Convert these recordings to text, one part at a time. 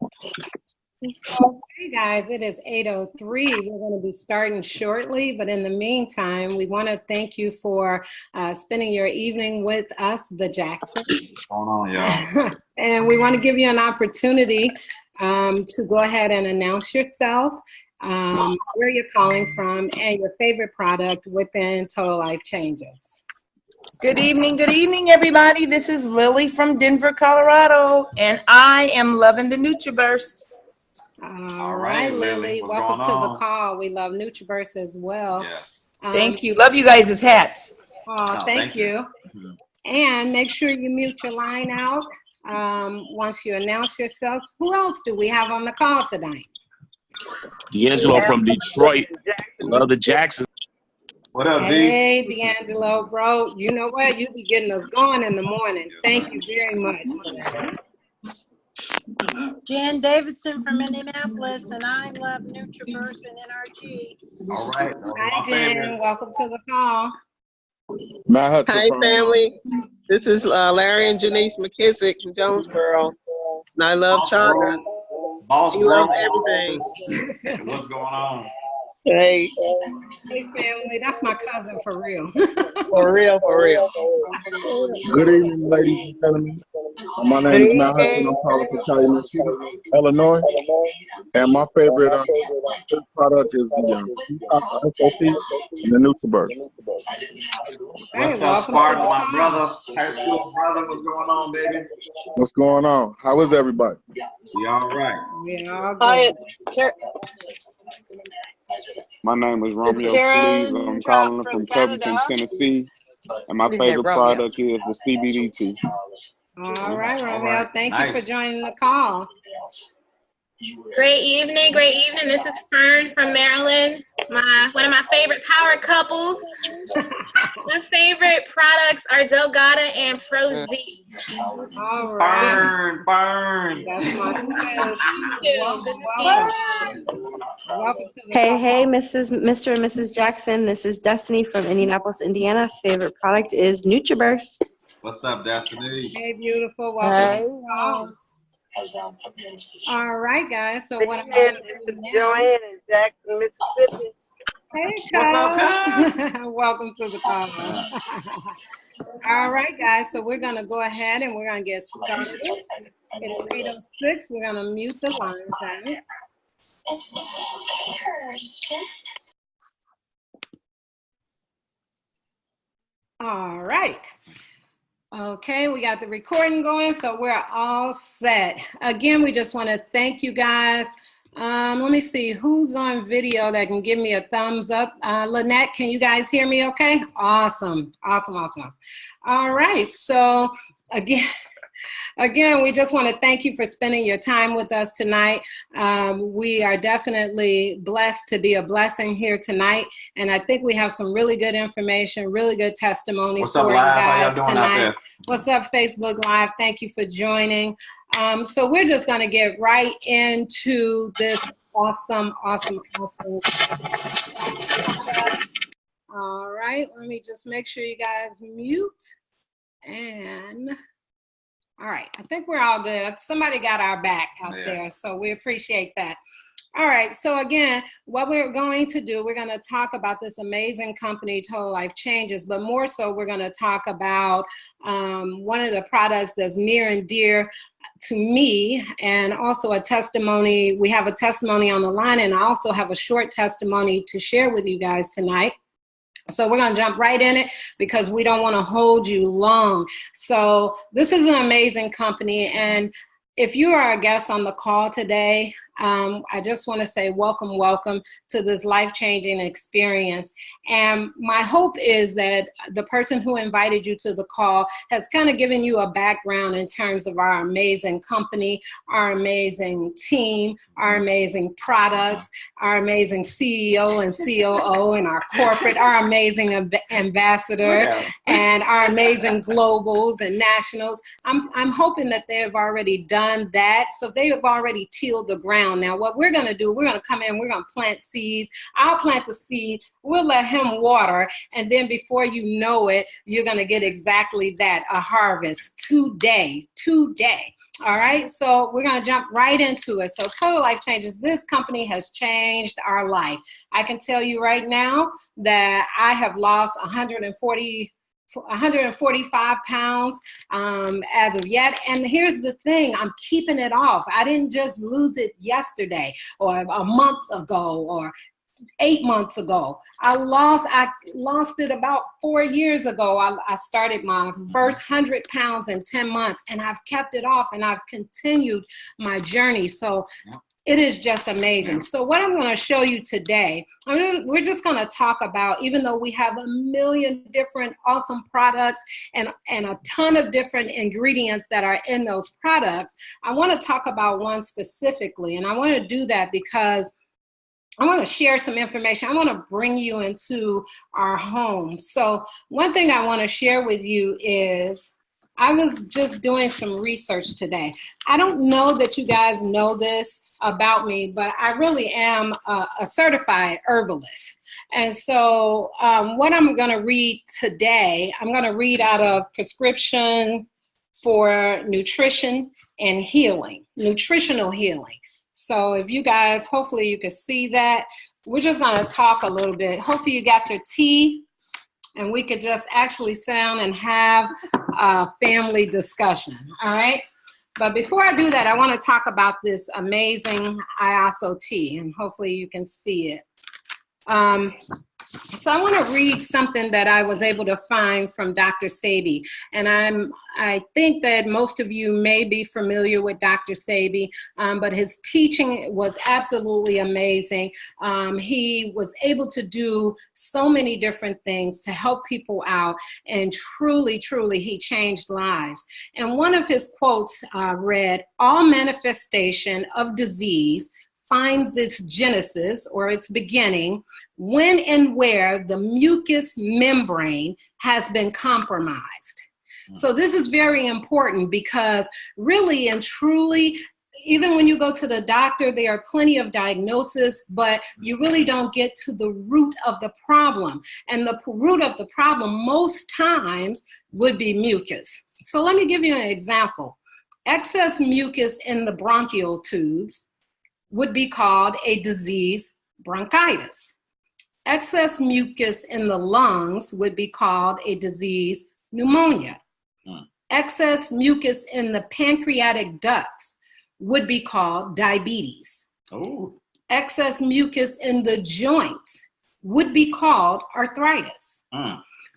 Hey guys, it is 8:03. We're going to be starting shortly, but in the meantime, we want to thank you for spending your evening with us, the Jacksons. What's going on, y'all? And we want to give you an opportunity to go ahead and announce yourself, where you're calling from, and your favorite product within Total Life Changes. Good evening, everybody. This is Lily from Denver, Colorado, and I am loving the NutriBurst. All right, Lily. Welcome to the call. We love NutriBurst as well. Yes. Thank you. Love you guys' hats. Oh, thank you. And make sure you mute your line out once you announce yourselves. Who else do we have on the call tonight? D'Angelo from Detroit. Love the Jacksons. What up, D? Hey, D'Angelo, bro. You know what? You be getting us going in the morning. Thank you very much. Jan Davidson from Indianapolis, and I love NutriBurst and NRG. All right. Hi, Jan. Welcome to the call. Matt Hudson. Hi, family. This is Larry and Janice McKissick from Jonesboro, and I love Chandra. Boss, He loves everything. What's going on? Hey. Hey, family. That's my cousin for real. For real, for real. Good evening, ladies and gentlemen. My name is Matt Hudson. I'm calling from Calumet City, Illinois. And my favorite product is the SOP and the NutriBurst. What's up, Spartan, my brother? High school brother, what's going on, baby? What's going on? How is everybody? We all right. We all good. Hi, My name is Romeo Cleves. I'm calling from Covington, Tennessee. And my favorite product is the CBD tea. All right, Romeo. Thank you for joining the call. Great evening, great evening. This is Fern from Maryland. One of my favorite power couples. My favorite products are Delgada and Pro-Z. All right. Burn. That's my Welcome to the Hey, Mr. and Mrs. Jackson. This is Destiny from Indianapolis, Indiana. Favorite product is NutriBurst. What's up, Destiny? Hey, beautiful. Welcome to the call. All right, guys. So what I'm going to do now? Joanne in Jackson, Mississippi. Hey, cuz. Welcome to the call. All right, guys. So we're going to go ahead and we're going to get started. It is 8:06. We're going to mute the lines out. All right. Okay, we got the recording going, so we're all set. Again, we just want to thank you guys. Let me see who's on video that can give me a thumbs up. Lynette, can you guys hear me okay? Awesome. All right, so Again, we just want to thank you for spending your time with us tonight. We are definitely blessed to be a blessing here tonight, and I think we have some really good information, really good testimony for you guys tonight. What's up, Facebook Live? Thank you for joining. So we're just going to get right into this awesome. All right, let me just make sure you guys mute and... All right, I think we're all good. Somebody got our back out there, so we appreciate that. All right, so again, what we're going to do, we're going to talk about this amazing company, Total Life Changes, but more so we're going to talk about one of the products that's near and dear to me, and also a testimony. We have a testimony on the line, and I also have a short testimony to share with you guys tonight. So we're going to jump right in it because we don't want to hold you long. So this is an amazing company. And if you are a guest on the call today, I just want to say welcome to this life-changing experience. And my hope is that the person who invited you to the call has kind of given you a background in terms of our amazing company, our amazing team, our amazing products, our amazing CEO and COO and our corporate, our amazing ambassador, and our amazing globals and nationals. I'm hoping that they have already done that. So they have already tilled the ground. Now, what we're going to do, we're going to come in, we're going to plant seeds. I'll plant the seed. We'll let him water. And then before you know it, you're going to get exactly that, a harvest today. All right, so we're going to jump right into it. So Total Life Changes, this company has changed our life. I can tell you right now that I have lost 145 pounds as of yet. And here's the thing, I'm keeping it off. I didn't just lose it yesterday or a month ago or 8 months ago. I lost it about 4 years ago. I started my first 100 pounds in 10 months, and I've kept it off, and I've continued my journey. So it is just amazing. So what I'm going to show you today, we're just going to talk about, even though we have a million different awesome products and a ton of different ingredients that are in those products, I want to talk about one specifically. And I want to do that because I want to share some information. I want to bring you into our home. So one thing I want to share with you is I was just doing some research today. I don't know that you guys know this about me, but I really am a certified herbalist. And so what I'm going to read today, I'm going to read out of Prescription for Nutrition and Healing, Nutritional Healing. So if you guys, hopefully you can see that. We're just going to talk a little bit. Hopefully you got your tea and we could just actually sit down and have a family discussion, all right? But before I do that, I want to talk about this amazing ISO tea, and hopefully you can see it. So I want to read something that I was able to find from Dr. Sebi. And I think that most of you may be familiar with Dr. Sebi, but his teaching was absolutely amazing. He was able to do so many different things to help people out, and truly, truly, he changed lives. And one of his quotes read, "All manifestation of disease finds its genesis or its beginning when and where the mucous membrane has been compromised." So this is very important because really and truly, even when you go to the doctor, there are plenty of diagnoses, but you really don't get to the root of the problem. And the root of the problem most times would be mucus. So let me give you an example. Excess mucus in the bronchial tubes would be called a disease bronchitis. Excess mucus in the lungs would be called a disease pneumonia. Excess mucus in the pancreatic ducts would be called diabetes. Excess mucus in the joints would be called arthritis.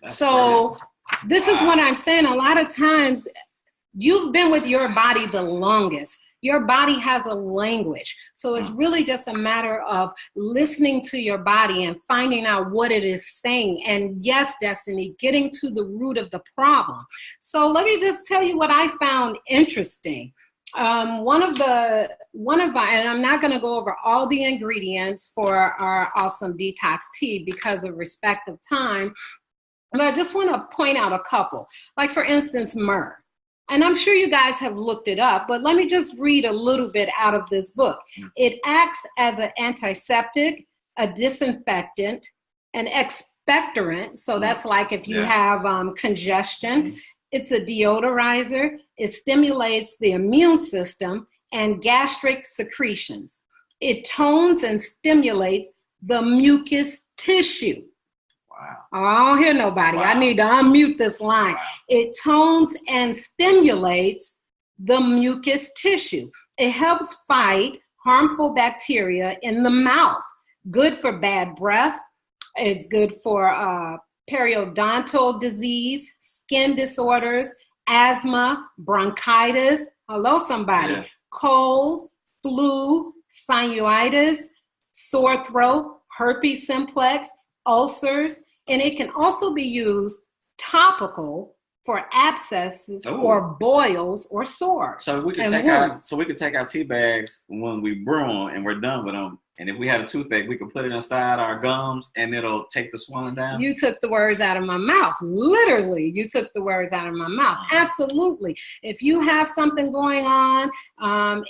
So this is what I'm saying. A lot of times you've been with your body the longest. Your body has a language. So it's really just a matter of listening to your body and finding out what it is saying. And yes, Destiny, getting to the root of the problem. So let me just tell you what I found interesting. One of our, and I'm not going to go over all the ingredients for our awesome detox tea because of respect of time, but I just want to point out a couple. Like for instance, myrrh. And I'm sure you guys have looked it up, but let me just read a little bit out of this book. It acts as an antiseptic, a disinfectant, an expectorant. So that's like if you have congestion. It's a deodorizer. It stimulates the immune system and gastric secretions. It tones and stimulates the mucous tissue. I don't hear nobody. I need to unmute this line. It tones and stimulates the mucous tissue. It helps fight harmful bacteria in the mouth. Good for bad breath. It's good for periodontal disease, skin disorders, asthma, bronchitis. Hello, somebody. Colds, flu, sinusitis, sore throat, herpes simplex, ulcers. And it can also be used topical for abscesses or boils or sores. So we can take our tea bags when we brew them and we're done with them. And if we had a toothache, we could put it inside our gums and it'll take the swelling down. You took the words out of my mouth. Literally, you took the words out of my mouth. Absolutely. If you have something going on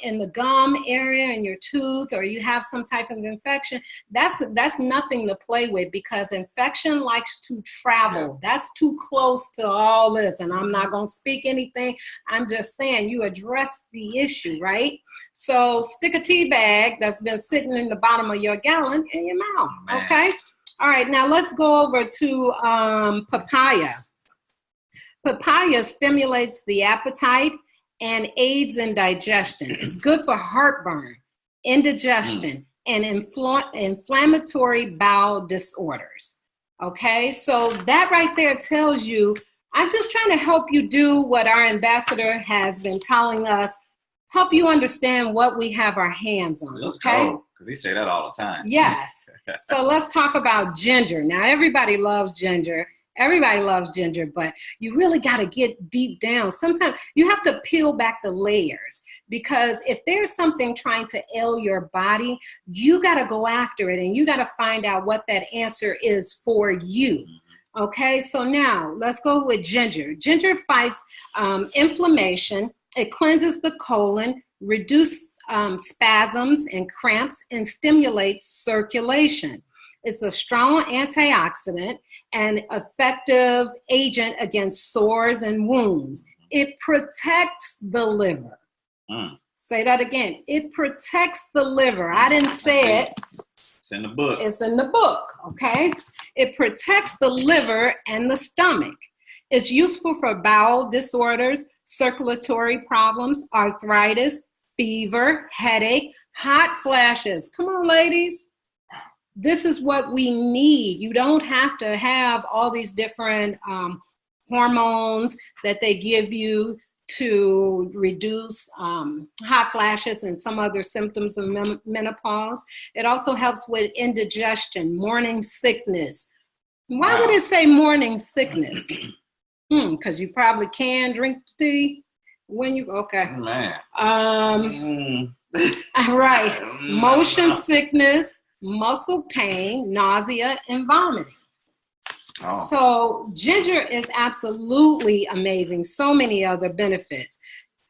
in the gum area in your tooth, or you have some type of infection, that's nothing to play with, because infection likes to travel. That's too close to all this. And I'm not going to speak anything. I'm just saying you address the issue, right? So stick a tea bag that's been sitting in the bottom of your gallon in your mouth. Okay. All right. Now let's go over to papaya. Papaya stimulates the appetite and aids in digestion. It's good for heartburn, indigestion, and inflammatory bowel disorders. Okay. So that right there tells you, I'm just trying to help you do what our ambassador has been telling us, help you understand what we have our hands on. Let's okay. go. Because he say that all the time. Yes. So let's talk about ginger. Now, everybody loves ginger. Everybody loves ginger, but you really got to get deep down. Sometimes you have to peel back the layers, because if there's something trying to ail your body, you got to go after it, and you got to find out what that answer is for you. Okay, so now let's go with ginger. Ginger fights inflammation. It cleanses the colon, reduces spasms and cramps, and stimulates circulation. It's a strong antioxidant and effective agent against sores and wounds. It protects the liver. Say that again. It protects the liver. I didn't say it. It's in the book. It's in the book, okay? It protects the liver and the stomach. It's useful for bowel disorders, circulatory problems, arthritis, fever, headache, hot flashes. Come on, ladies. This is what we need. You don't have to have all these different hormones that they give you to reduce hot flashes and some other symptoms of menopause. It also helps with indigestion, morning sickness. Why would it say morning sickness? Because you probably can drink tea when you, okay. Right. Motion sickness, muscle pain, nausea, and vomiting. So ginger is absolutely amazing. So many other benefits.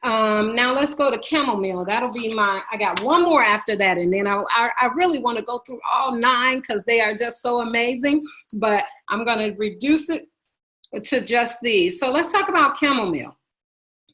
Now let's go to chamomile. That'll be I got one more after that. And then I really want to go through all 9 because they are just so amazing. But I'm going to reduce it to just these. So let's talk about chamomile.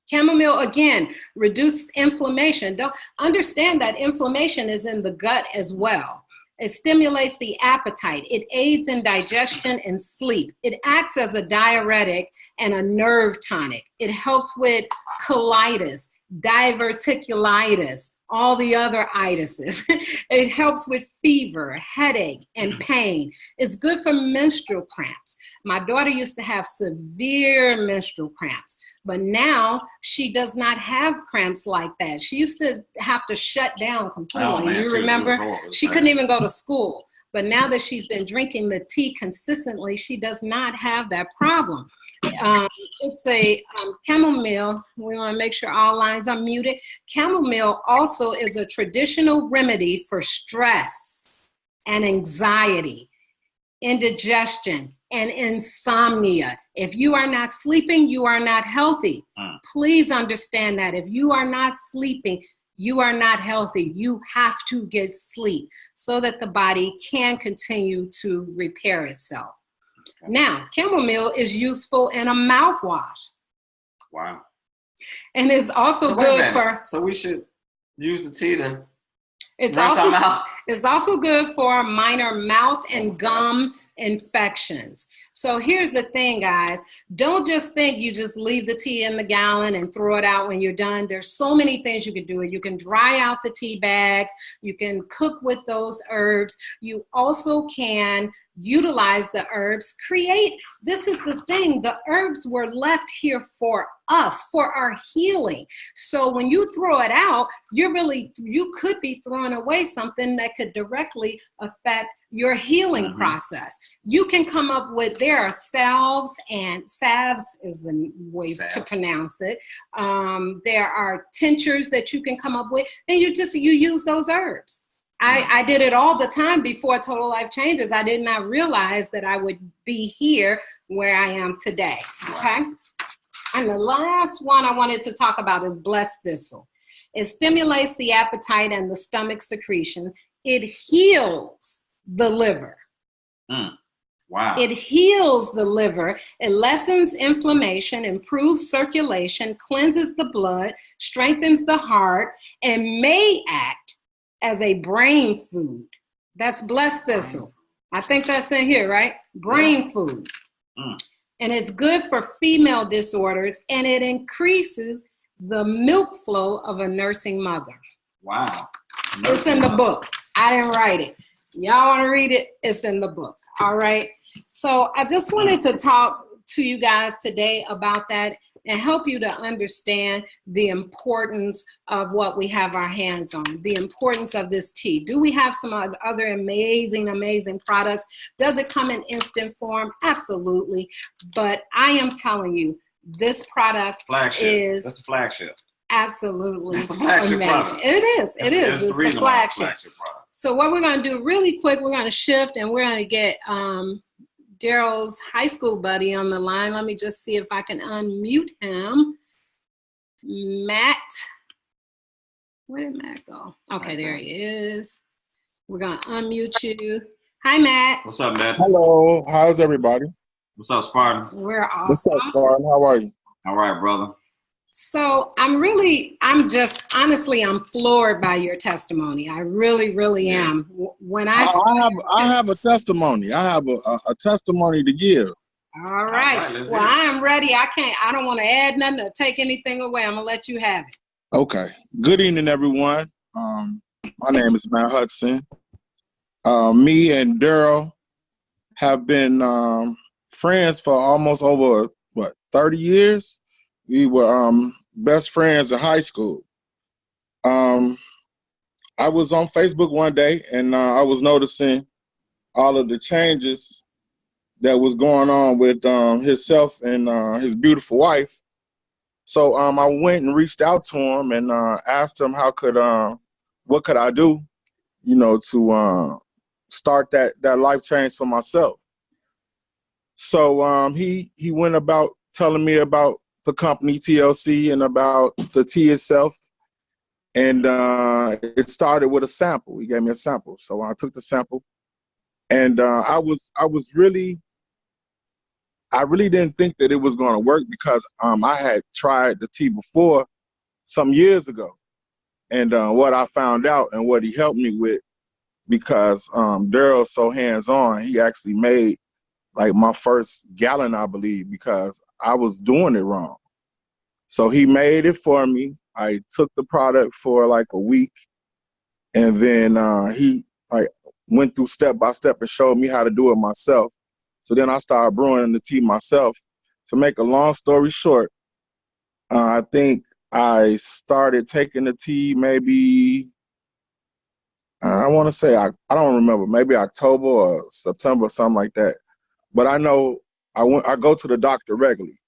Chamomile, again, reduces inflammation. Don't understand that inflammation is in the gut as well. It stimulates the appetite. It aids in digestion and sleep. It acts as a diuretic and a nerve tonic. It helps with colitis, diverticulitis, all the other itises. It helps with fever, headache, and pain. It's good for menstrual cramps. My daughter used to have severe menstrual cramps, but now she does not have cramps like that. She used to have to shut down completely. Oh, man, you remember? She couldn't even go to school. But now that she's been drinking the tea consistently, she does not have that problem. It's a chamomile. We want to make sure all lines are muted. Chamomile also is a traditional remedy for stress and anxiety, indigestion, and insomnia. If you are not sleeping, you are not healthy. Please understand that. If you are not sleeping, you are not healthy. You have to get sleep so that the body can continue to repair itself. Now, chamomile is useful in a mouthwash. Wow. And it's also good for... So we should use the tea to it's rinse our mouth? It's also good for minor mouth and gum infections. So here's the thing, guys. Don't just think you just leave the tea in the gallon and throw it out when you're done. There's so many things you can do. You can dry out the tea bags. You can cook with those herbs. You also can utilize the herbs. This is the thing. The herbs were left here for us, for our healing. So when you throw it out, you could be throwing away something that could directly affect your healing process. You can come up with, there are salves, and salves is the way to pronounce it. There are tinctures that you can come up with, and you use those herbs. I did it all the time before Total Life Changes. I did not realize that I would be here where I am today. Okay. And the last one I wanted to talk about is Blessed Thistle. It stimulates the appetite and the stomach secretion. It heals the liver. Wow. It heals the liver. It lessens inflammation, improves circulation, cleanses the blood, strengthens the heart, and may act as a brain food. That's Blessed Thistle. I think that's in here, right? Brain food. And it's good for female disorders, and it increases the milk flow of a nursing mother. Wow. It's in the book. I didn't write it. Y'all want to read it? It's in the book. All right. So I just wanted to talk to you guys today about that and help you to understand the importance of what we have our hands on, the importance of this tea. Do we have some other amazing, amazing products? Does it come in instant form? Absolutely. But I am telling you, this product is... That's the flagship. Absolutely. It's the flagship product. It is. It is. It's the flagship. Product. So what we're going to do really quick, we're going to shift and we're going to get Daryl's high school buddy on the line. Let me just see if I can unmute him. Matt. Where did Matt go? Okay, there he is. We're going to unmute you. Hi, Matt. What's up, Matt? Hello. How's everybody? What's up, Spartan? We're awesome. What's up, Spartan? How are you? All right, brother. So I'm floored by your testimony. I really, really am. When I have a testimony. I have a testimony to give. All right. Well, I am ready. I don't want to add nothing or take anything away. I'm going to let you have it. Okay. Good evening, everyone. My name is Matt Hudson. Me and Daryl have been friends for almost over, 30 years? We were best friends in high school. I was on Facebook one day, and I was noticing all of the changes that was going on with himself and his beautiful wife. So I went and reached out to him and asked him what could I do, to start that life change for myself. So he went about telling me about the company TLC and about the tea itself. And it started with a sample. He gave me a sample. So I took the sample, and I really didn't think that it was going to work because I had tried the tea before some years ago. And what I found out and what he helped me with, because Daryl's so hands-on, he actually made like my first gallon, I believe, because I was doing it wrong. So he made it for me. I took the product for like a week, and then he went through step by step and showed me how to do it myself. So then I started brewing the tea myself. To make a long story short, I think I started taking the tea maybe, I want to say, I don't remember, maybe October or September or something like that. But I know I go to the doctor regularly.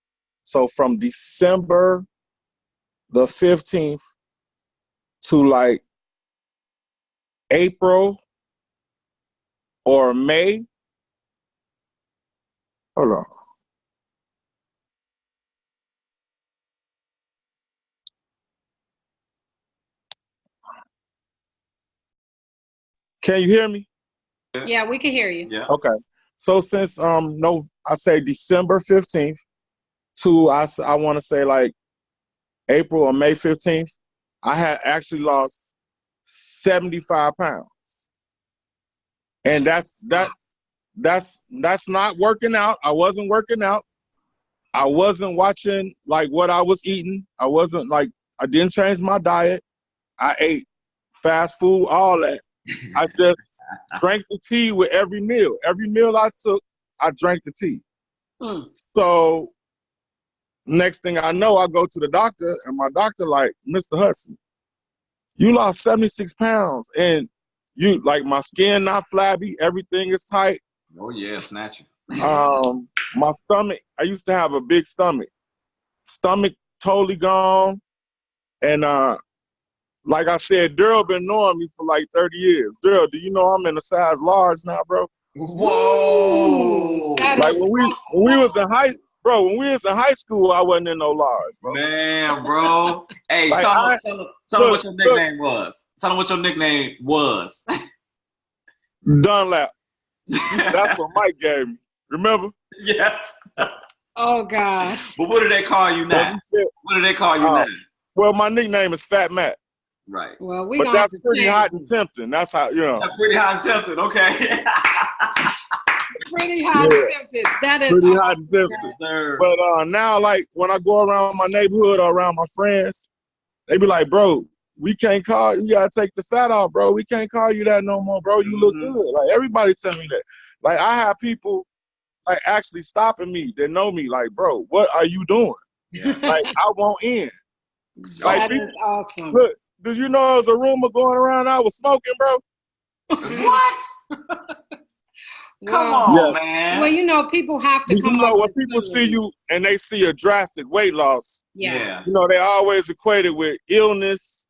So from December the 15th to like April or May. Hold on. Can you hear me? Yeah, we can hear you. Yeah. Okay. So since I say December 15th to I want to say like April or May 15th, I had actually lost 75 pounds. And that's not working out. I wasn't working out. I wasn't watching like what I was eating. I didn't change my diet. I ate fast food, all that. I just drank the tea with every meal. Every meal I took, I drank the tea. So next thing I know, I go to the doctor, and my doctor like, Mr. Hudson, you lost 76 pounds, and you like my skin not flabby, everything is tight. Oh yeah, snatching. My stomach, I used to have a big stomach. Stomach totally gone, and like I said, Daryl been knowing me for like 30 years. Daryl, do you know I'm in a size large now, bro? Whoa! Like when we was in high school, I wasn't in no large, bro. Man, bro. Hey, Like, tell them what your nickname was. Tell them what your nickname was. Dunlap. That's what Mike gave me. Remember? Yes. Oh gosh. But what do they call you now? What do they call you now? Well, my nickname is Fat Matt. Right. Well, but that's pretty hot and tempting. That's how, you know. That's pretty hot and tempting. Okay. Pretty hot and tempted. That is pretty hot and tempted. But now, like when I go around my neighborhood or around my friends, they be like, "Bro, we can't call you. Gotta take the fat off, bro. We can't call you that no more, bro. You look good." Like everybody tell me that. Like I have people like actually stopping me that know me. Like, bro, what are you doing? Yeah. Like I won't end. That is awesome. Look, did you know there's a rumor going around I was smoking, bro? What? Come on, man. Well, you know, people have to come You know, up when people see you and they see a drastic weight loss, yeah. You know, they always equate it with illness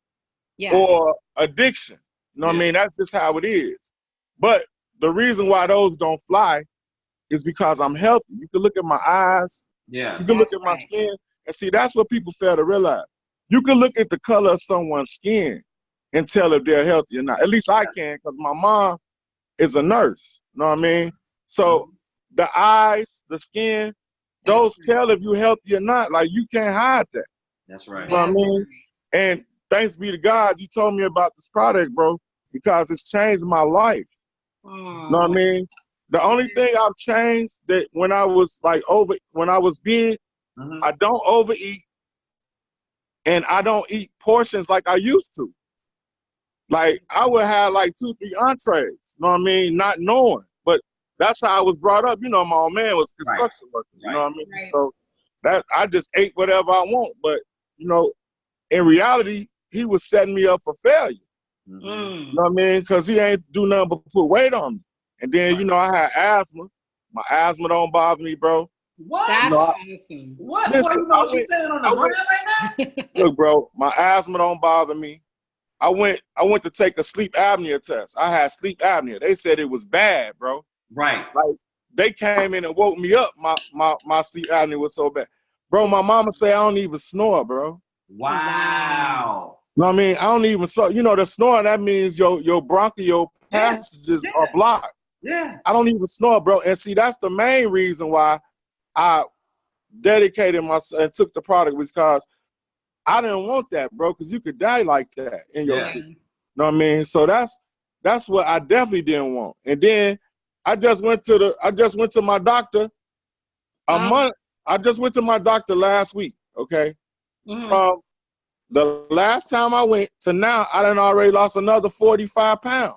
or addiction. You know what I mean? That's just how it is. But the reason why those don't fly is because I'm healthy. You can look at my eyes. Yeah. You can look at my skin. And see, that's what people fail to realize. You can look at the color of someone's skin and tell if they're healthy or not. At least I can, because my mom is a nurse. You know what I mean? So the eyes, the skin, those tell if you're healthy or not. Like, you can't hide that. That's right. You know what I mean? And thanks be to God, you told me about this product, bro, because it's changed my life. You know what I mean? The only thing I've changed that when I was big, I don't overeat and I don't eat portions like I used to. Like I would have like 2-3 entrees, you know what I mean? Not knowing. But that's how I was brought up. You know, my old man was construction worker, you know what I mean? Right. So that I just ate whatever I want. But, you know, in reality, he was setting me up for failure. You know what I mean? Because he ain't do nothing but put weight on me. And then, you know, I had asthma. My asthma don't bother me, bro. What? That's awesome. What? Listen, what you saying on the ground right now? Look, bro, my asthma don't bother me. I went to take a sleep apnea test. I had sleep apnea. They said it was bad, bro. Right. Like they came in and woke me up. My sleep apnea was so bad. Bro, my mama say I don't even snore, bro. Wow. You know what I mean? I don't even snore. You know, the snoring, that means your bronchial passages are blocked. Yeah. I don't even snore, bro. And see, that's the main reason why I dedicated myself and took the product, was because I didn't want that, bro, because you could die like that in your sleep. You know what I mean? So that's what I definitely didn't want. And then I just went to my doctor I just went to my doctor last week, okay? From the last time I went to now, I done already lost another 45 pounds.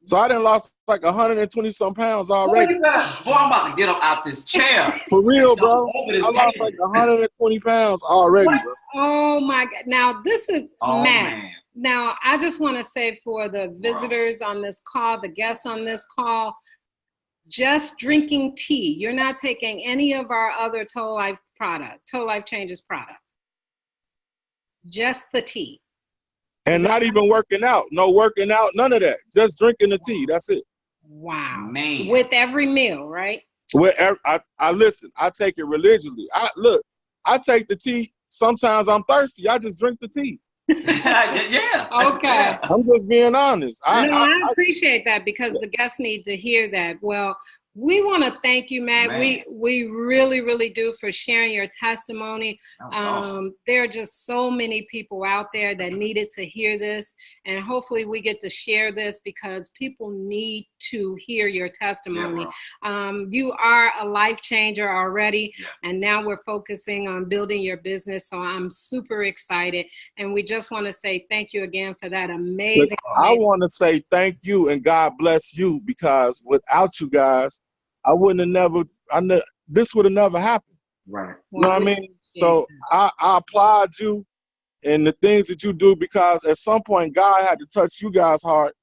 So I done lost like 120 some pounds already. Boy, I'm about to get up out this chair. For real, bro. I lost like 120 pounds already, bro. Oh my God. Now this is Matt. Man. Now I just want to say for the visitors on this call, the guests on this call, just drinking tea. You're not taking any of our other Total Life Changes products. Just the tea. And not even working out. No working out, none of that. Just drinking the tea. That's it. Wow. Man. With every meal, right? I listen. I take it religiously. I take the tea. Sometimes I'm thirsty. I just drink the tea. Yeah. Okay. I'm just being honest. I appreciate that because the guests need to hear that. Well, we want to thank you, Matt. We really, really do, for sharing your testimony. Awesome. There are just so many people out there that needed to hear this, and hopefully we get to share this because people need to hear your testimony. You are a life changer already, and now we're focusing on building your business, so I'm super excited, and we just want to say thank you again for that amazing. I want to say thank you and God bless you, because without you guys, I wouldn't have never, this would have never happened. Right. You know what I mean? So I applaud you and the things that you do, because at some point God had to touch you guys' heart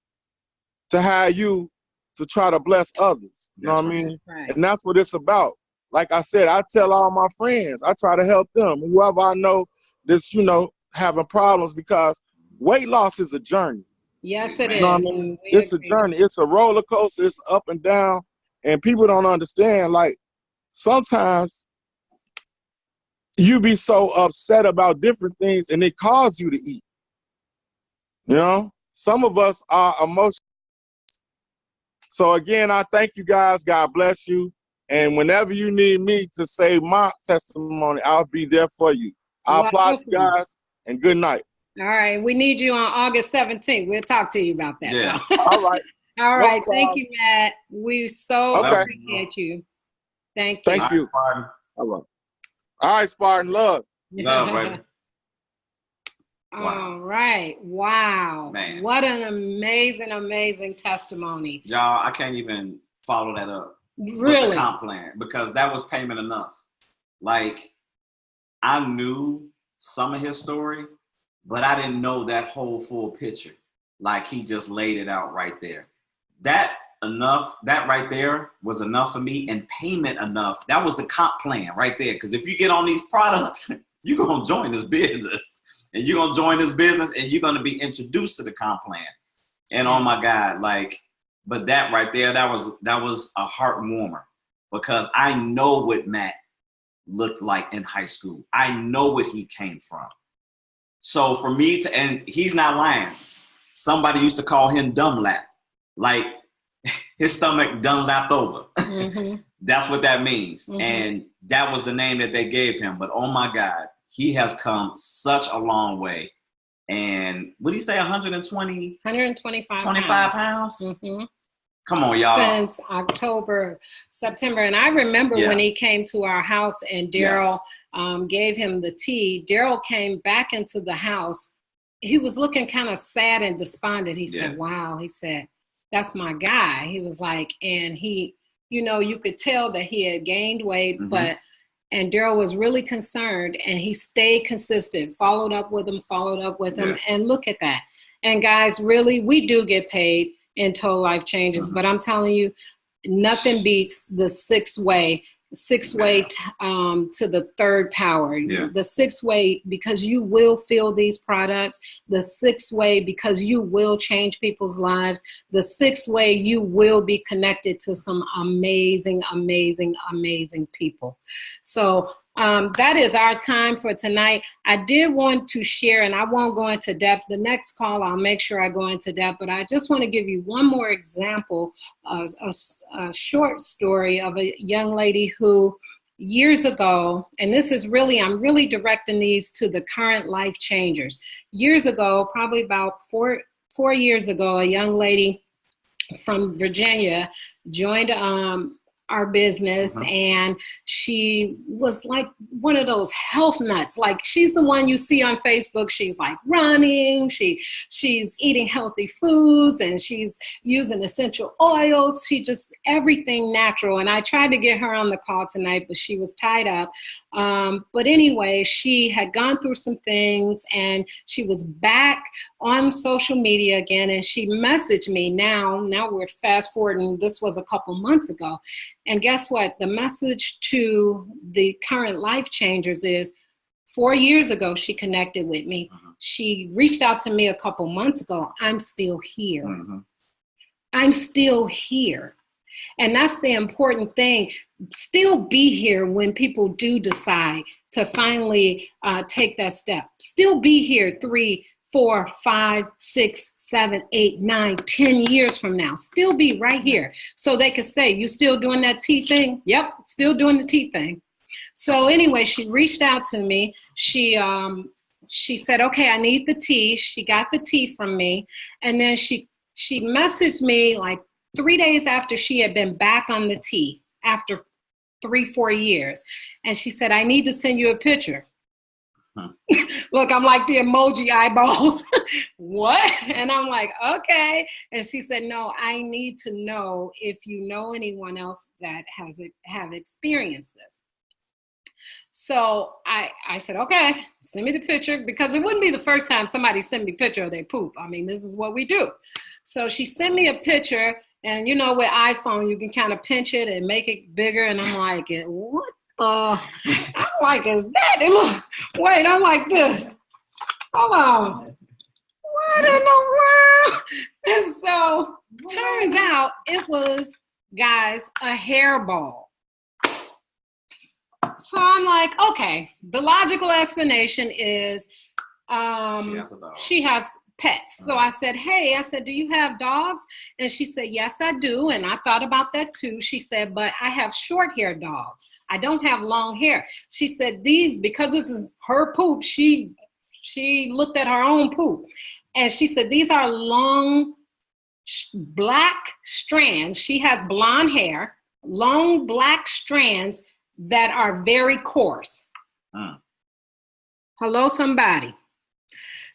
to have you to try to bless others. You know what I mean? Right. And that's what it's about. Like I said, I tell all my friends, I try to help them, whoever I know that's, you know, having problems, because weight loss is a journey. Yes, it You know what I is. mean? It's a journey. It's a roller coaster. It's up and down. And people don't understand, like, sometimes you be so upset about different things and it causes you to eat. You know? Some of us are emotional. So again, I thank you guys. God bless you. And whenever you need me to say my testimony, I'll be there for you. I applaud you guys, and good night. All right. We need you on August 17th. We'll talk to you about that. Yeah. All right. All right. Thank you, Matt. We so appreciate you. Thank you. Thank you. All right. All right, Spartan. Love. Love, baby. All right. Wow. Man. What an amazing, amazing testimony. Y'all, I can't even follow that up. Really? With the comp plan, because that was payment enough. Like, I knew some of his story, but I didn't know that whole full picture. Like, he just laid it out right there. That right there was enough for me, and payment enough. That was the comp plan right there. Because if you get on these products, you're going to join this business. And you're going to join this business, and you're going to be introduced to the comp plan. And oh my God, like, but that right there, that was a heart warmer, because I know what Matt looked like in high school. I know what he came from. So for me to, and he's not lying. Somebody used to call him dumb lap. Like, his stomach done lapped over. Mm-hmm. That's what that means. Mm-hmm. And that was the name that they gave him. But oh my God, he has come such a long way. And what did he say, 125 pounds? Mm-hmm. Come on, y'all. Since October, September. And I remember when he came to our house and Daryl gave him the tea. Daryl came back into the house. He was looking kind of sad and despondent. He said, wow, he said, that's my guy. He was like, and he, you know, you could tell that he had gained weight, and Daryl was really concerned, and he stayed consistent, followed up with him, and look at that. And guys, really, we do get paid in Total Life Changes, but I'm telling you, nothing beats the six way to the third power. The 6 way, because you will feel these products. The 6 way, because you will change people's lives. The 6 way, you will be connected to some amazing, amazing, amazing people. So that is our time for tonight. I did want to share, and I won't go into depth. The next call, I'll make sure I go into depth, but I just want to give you one more example, a short story of a young lady who years ago, and this is really, I'm really directing these to the current life changers. Years ago, probably about four years ago, a young lady from Virginia joined our business, and she was like one of those health nuts. Like, she's the one you see on Facebook. She's like running, she's eating healthy foods, and she's using essential oils. She just, everything natural. And I tried to get her on the call tonight, but she was tied up. But anyway, she had gone through some things, and she was back on social media again, and she messaged me. Now we're fast forwarding, this was a couple months ago. And guess what? The message to the current life changers is, 4 years ago, she connected with me. She reached out to me a couple months ago. I'm still here. I'm still here. And that's the important thing. Still be here when people do decide to finally take that step. Still be here 3, 4, 5, 6, 7, 8, 9, 10 years from now. Still be right here. So they could say, you still doing that tea thing? Yep, still doing the tea thing. So anyway, she reached out to me. She said, okay, I need the tea. She got the tea from me. And then she messaged me like 3 days after she had been back on the tea, after 3, 4 years. And she said, I need to send you a picture. Look, I'm like the emoji eyeballs. What? And I'm like, okay. And she said, no, I need to know if you know anyone else that have experienced this. So I said, okay, send me the picture, because it wouldn't be the first time somebody sent me a picture of their poop. I mean, this is what we do. So she sent me a picture, and you know, with iPhone, you can kind of pinch it and make it bigger. And I'm like, what? I'm like, is that? Look, wait, I'm like this. Hold on. what in the world? And so turns out it was, guys, a hairball. So I'm like, okay, the logical explanation is she has pets. So I said, hey, do you have dogs? And she said, yes, I do. And I thought about that too. She said, but I have short hair dogs. I don't have long hair. She said, because this is her poop, she looked at her own poop. And she said, these are long black strands. She has blonde hair, long black strands that are very coarse. Hello, somebody.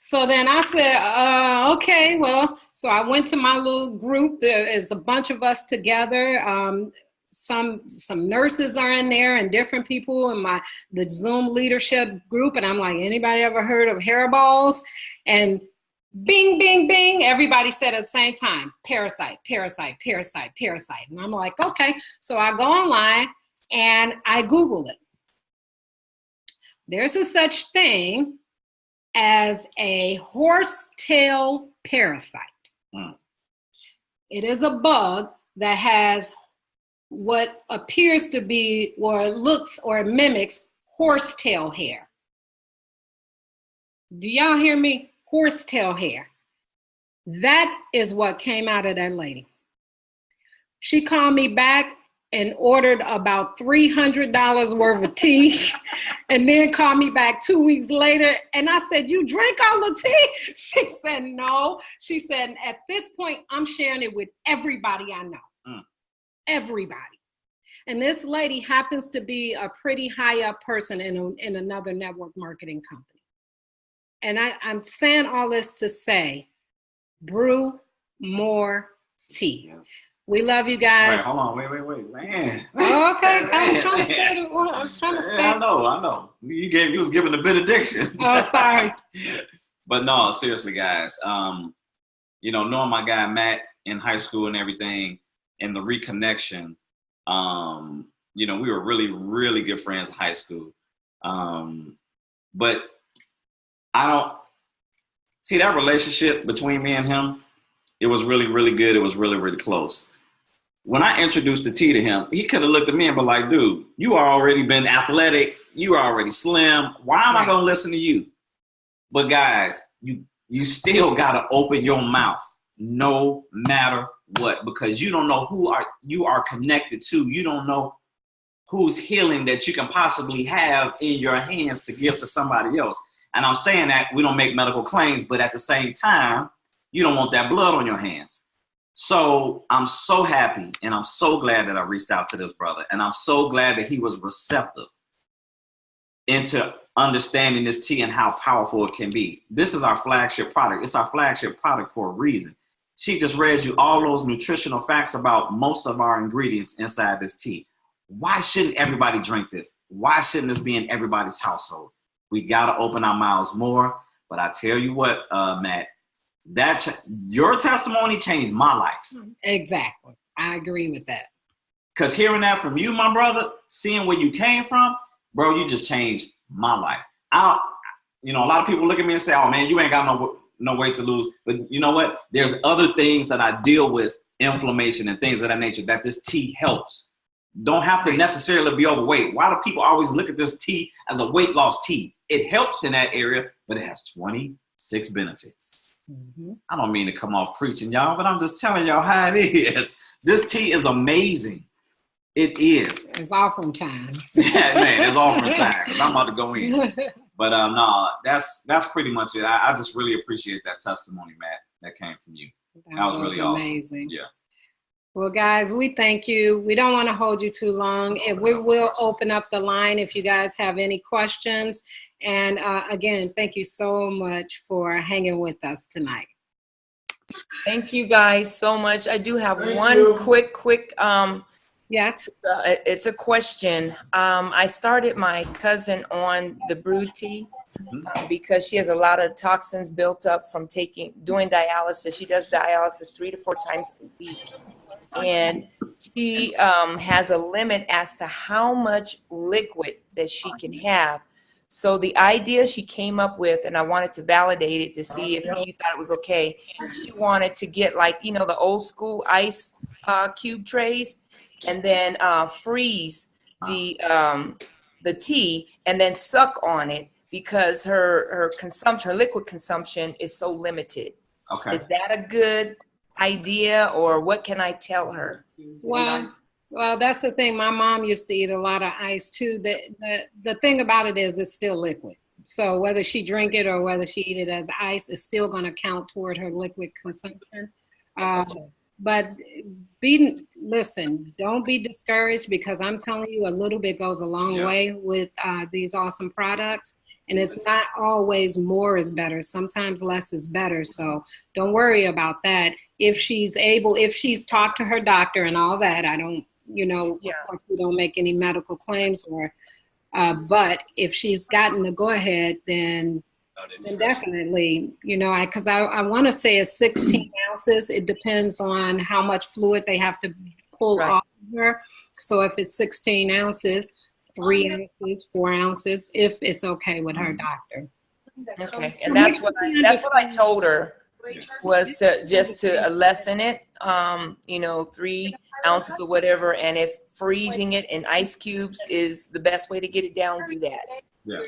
So then I said, okay, well, so I went to my little group. There is a bunch of us together. Some nurses are in there and different people in the Zoom leadership group. And I'm like, anybody ever heard of hairballs? And bing, bing, bing, everybody said at the same time, parasite, parasite, parasite, parasite. And I'm like, okay. So I go online and I Google it. There's a such thing as a horsetail parasite. It is a bug that has what appears to be, or looks or mimics, horsetail hair. Do y'all hear me? Horsetail hair. That is what came out of that lady. She called me back and ordered about $300 worth of tea, and then called me back 2 weeks later. And I said, you drank all the tea? She said, no. She said, at this point, I'm sharing it with everybody I know. Everybody. And this lady happens to be a pretty high up person in another network marketing company. And I'm saying all this to say, brew more tea. Yes. We love you guys. Right, hold on, wait, man. Okay, I was trying to say. I know. You was giving the benediction. Oh, sorry. But no, seriously, guys. Knowing my guy Matt in high school and everything, and the reconnection. We were really, really good friends in high school. But I don't see that relationship between me and him. It was really, really good. It was really, really close. When I introduced the tea to him, he could have looked at me and been like, dude, you are already been athletic. You are already slim. Why am I going to listen to you? But guys, you still got to open your mouth no matter what, because you don't know who you are connected to. You don't know whose healing that you can possibly have in your hands to give to somebody else. And I'm saying that we don't make medical claims, but at the same time, you don't want that blood on your hands. So I'm so happy and I'm so glad that I reached out to this brother. And I'm so glad that he was receptive into understanding this tea and how powerful it can be. This is our flagship product. It's our flagship product for a reason. She just read you all those nutritional facts about most of our ingredients inside this tea. Why shouldn't everybody drink this? Why shouldn't this be in everybody's household? We got to open our mouths more. But I tell you what, Matt, your testimony changed my life. Exactly. I agree with that. Because hearing that from you, my brother, seeing where you came from, bro, you just changed my life. A lot of people look at me and say, oh, man, you ain't got no weight to lose. But you know what? There's other things that I deal with, inflammation and things of that nature, that this tea helps. Don't have to necessarily be overweight. Why do people always look at this tea as a weight loss tea? It helps in that area, but it has 26 benefits. Mm-hmm. I don't mean to come off preaching, y'all, but I'm just telling y'all how it is. This tea is amazing. It is. It's offering time. Yeah, man, it's offering time because I'm about to go in. But no, that's pretty much it. I just really appreciate that testimony, Matt, that came from you. That was really amazing. Awesome. Yeah. Well, guys, we thank you. We don't want to hold you too long. And we will open up the line if you guys have any questions. And again, thank you so much for hanging with us tonight. Thank you guys so much. I do have one quick yes. It's a question. I started my cousin on the brew tea because she has a lot of toxins built up from doing dialysis. She does dialysis 3 to 4 times a week. And she has a limit as to how much liquid that she can have. So the idea she came up with, and I wanted to validate it to see if you thought it was okay. She wanted to get like, you know, the old school ice cube trays, and then freeze the tea and then suck on it, because her consumption, her liquid consumption is so limited. Okay. Is that a good idea, or what can I tell her? Well, that's the thing. My mom used to eat a lot of ice too. The thing about it is it's still liquid. So whether she drink it or whether she eat it as ice, it's still going to count toward her liquid consumption. But listen, don't be discouraged, because I'm telling you, a little bit goes a long way with these awesome products. And it's not always more is better. Sometimes less is better. So don't worry about that. If she's talked to her doctor and all that, I don't, you know, of course we don't make any medical claims but if she's gotten the go ahead, then definitely, you know, because I want to say it's 16 ounces. It depends on how much fluid they have to pull off of her. So if it's 16 ounces, 3 ounces, 4 ounces, if it's okay with her doctor. Okay, and that's what I told her, was to lessen it, you know, 3 ounces or whatever, and if freezing it in ice cubes is the best way to get it down, do that.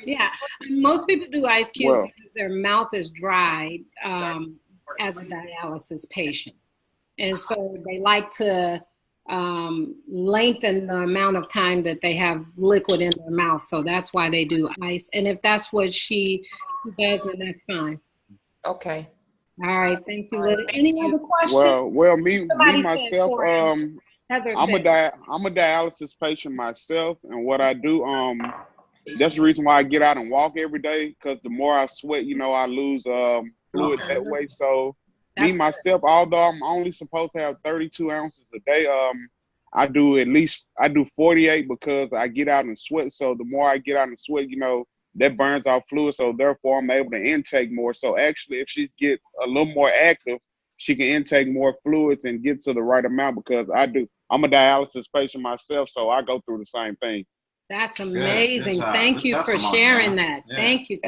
Yeah, most people do ice cubes because their mouth is dried as a dialysis patient, and so they like to lengthen the amount of time that they have liquid in their mouth. So that's why they do ice. And if that's what she does, then that's fine. Okay. All right. Thank you, Liz. Any other questions? Well, me myself, I'm a dialysis patient myself, and what I do, that's the reason why I get out and walk every day, because the more I sweat, you know, I lose fluid that way. So myself, although I'm only supposed to have 32 ounces a day, I do 48, because I get out and sweat. So the more I get out and sweat, you know, that burns off fluid. So therefore I'm able to intake more. So actually, if she get a little more active, she can intake more fluids and get to the right amount, because I'm a dialysis patient myself, so I go through the same thing. That's amazing. Thank you for sharing that. Thank you.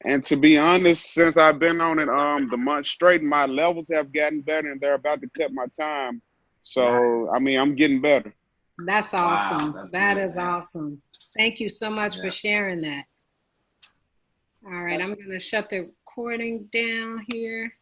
And to be honest, since I've been on it the month straight, my levels have gotten better, and they're about to cut my time. So, I mean, I'm getting better. That's awesome. That is awesome. Thank you so much for sharing that. All right, I'm going to shut the recording down here.